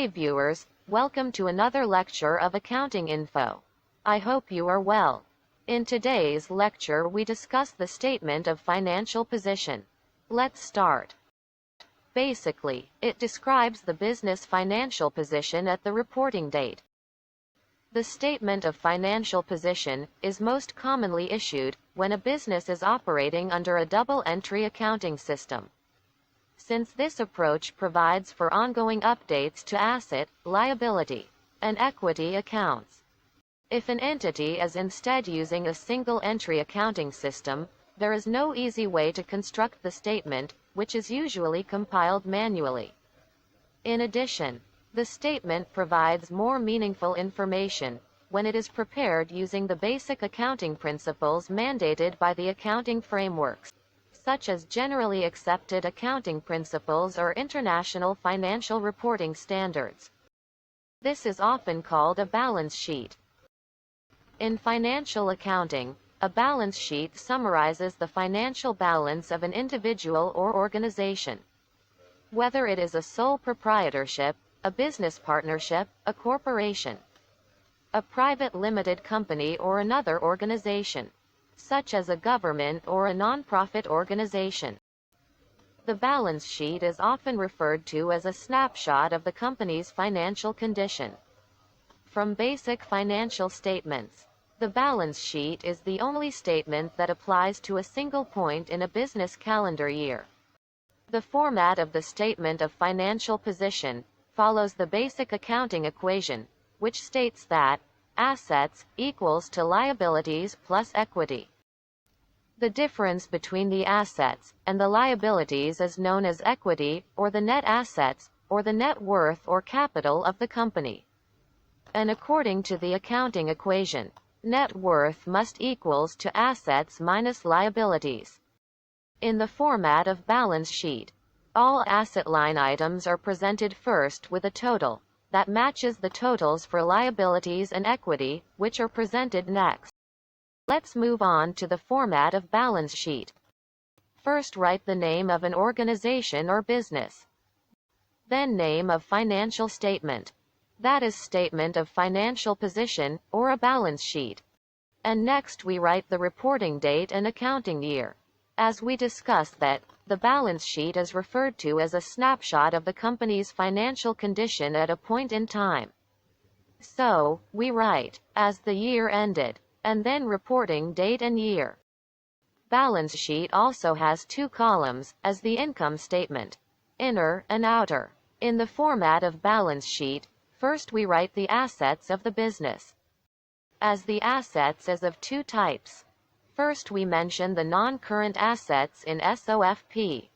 Hey viewers, welcome to another lecture of accounting info. I hope you are well. In today's lecture we discuss the statement of financial position. Let's start. Basically, it describes the business financial position at the reporting date. The statement of financial position is most commonly issued when a business is operating under a double-entry accounting system. Since this approach provides for ongoing updates to asset, liability, and equity accounts. If an entity is instead using a single-entry accounting system, there is no easy way to construct the statement, which is usually compiled manually. In addition, the statement provides more meaningful information when it is prepared using the basic accounting principles mandated by the accounting frameworks, such as generally accepted accounting principles or international financial reporting standards. This is often called a balance sheet. In financial accounting, a balance sheet summarizes the financial balance of an individual or organization. Whether it is a sole proprietorship, a business partnership, a corporation, a private limited company, or another organization, such as a government or a non-profit organization. The balance sheet is often referred to as a snapshot of the company's financial condition. From basic financial statements, the balance sheet is the only statement that applies to a single point in a business calendar year. The format of the statement of financial position follows the basic accounting equation, which states that assets equals to liabilities plus equity. The difference between the assets and the liabilities is known as equity, or the net assets, or the net worth or capital of the company. And according to the accounting equation, net worth must equals to assets minus liabilities. In the format of balance sheet, all asset line items are presented first with a total that matches the totals for liabilities and equity, which are presented next. Let's move on to the format of balance sheet. First, write the name of an organization or business. Then name of financial statement. That is statement of financial position, or a balance sheet. And next we write the reporting date and accounting year. As we discussed that, the balance sheet is referred to as a snapshot of the company's financial condition at a point in time. So, we write, as the year ended, and then reporting date and year. Balance sheet also has two columns, as the income statement, inner and outer. In the format of balance sheet, first we write the assets of the business. As the assets is of two types. First we mention the non-current assets in SOFP.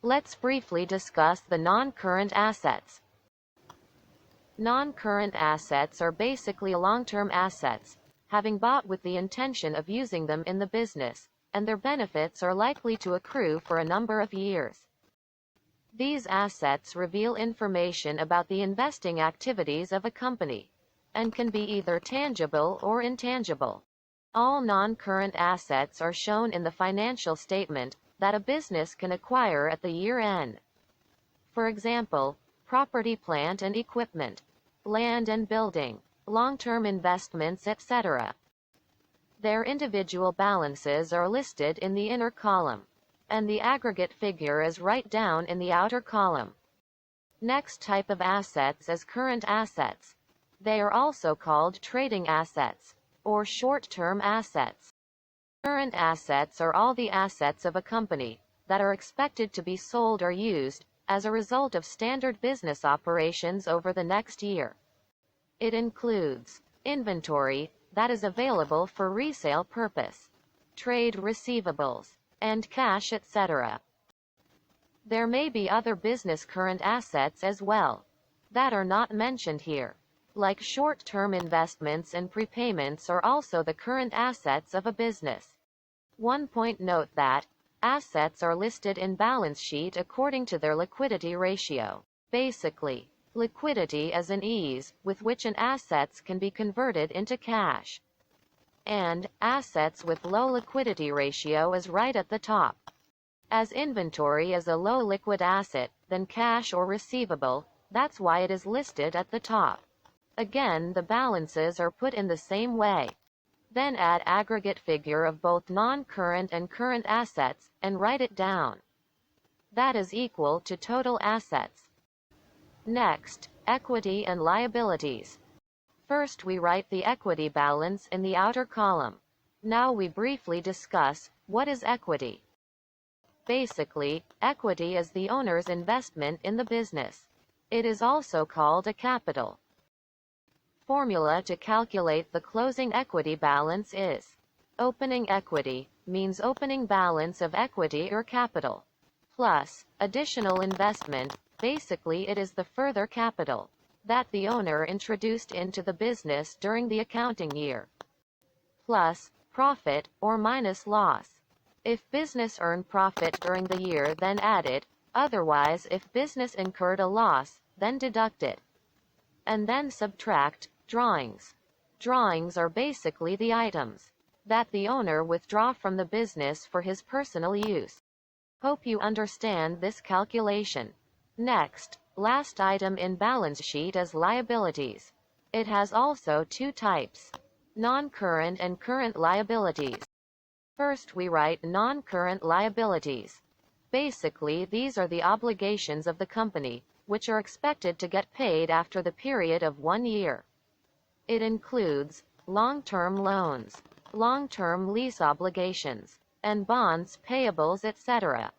Let's briefly discuss the non-current assets. Non-current assets are basically long-term assets, having bought with the intention of using them in the business, and their benefits are likely to accrue for a number of years. These assets reveal information about the investing activities of a company, and can be either tangible or intangible. All non-current assets are shown in the financial statement that a business can acquire at the year end. For example, property, plant and equipment, land and building, long-term investments, etc. Their individual balances are listed in the inner column, and the aggregate figure is right down in the outer column. Next type of assets is current assets. They are also called trading assets, or short-term assets. Current assets are all the assets of a company that are expected to be sold or used as a result of standard business operations over the next year. It includes inventory that is available for resale purpose, trade receivables, and cash, etc. There may be other business current assets as well that are not mentioned here, like short-term investments and prepayments are also the current assets of a business. One point: note that assets are listed in balance sheet according to their liquidity ratio. Basically, liquidity is an ease with which an assets can be converted into cash. And assets with low liquidity ratio is right at the top. As inventory is a low liquid asset, then cash or receivable That's why it is listed at the top. Again, the balances are put in the same way. Then add aggregate figure of both non-current and current assets, and write it down. That is equal to total assets. Next, equity and liabilities. First we write the equity balance in the outer column. Now we briefly discuss, what is equity? Basically, equity is the owner's investment in the business. It is also called a capital. Formula to calculate the closing equity balance is: opening equity means opening balance of equity or capital, plus additional investment, basically it is the further capital that the owner introduced into the business during the accounting year, plus profit or minus loss. If business earned profit during the year, then add it; otherwise, if business incurred a loss, then deduct it. And then subtract drawings. Drawings are basically the items that the owner withdraw from the business for his personal use. Hope you understand this calculation. Next, last item in balance sheet is liabilities. It has also two types: non-current and current liabilities. First we write non-current liabilities. Basically, these are the obligations of the company, which are expected to get paid after the period of 1 year. It includes long-term loans, long-term lease obligations, and bonds, payables, etc.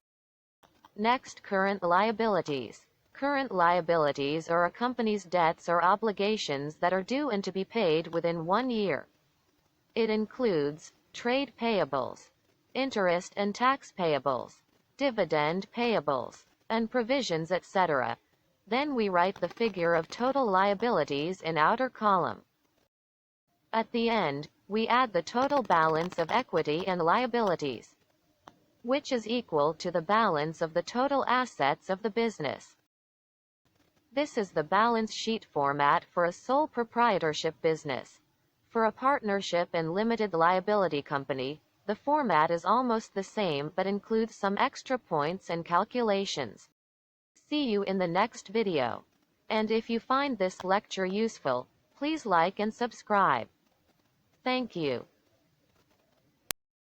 Next, current liabilities. Current liabilities are a company's debts or obligations that are due and to be paid within 1 year. It includes trade payables, interest and tax payables, dividend payables, and provisions, etc. Then we write the figure of total liabilities in outer column. At the end, we add the total balance of equity and liabilities, which is equal to the balance of the total assets of the business. This is the balance sheet format for a sole proprietorship business. For a partnership and limited liability company, the format is almost the same but includes some extra points and calculations. See you in the next video. And if you find this lecture useful, please like and subscribe. Thank you.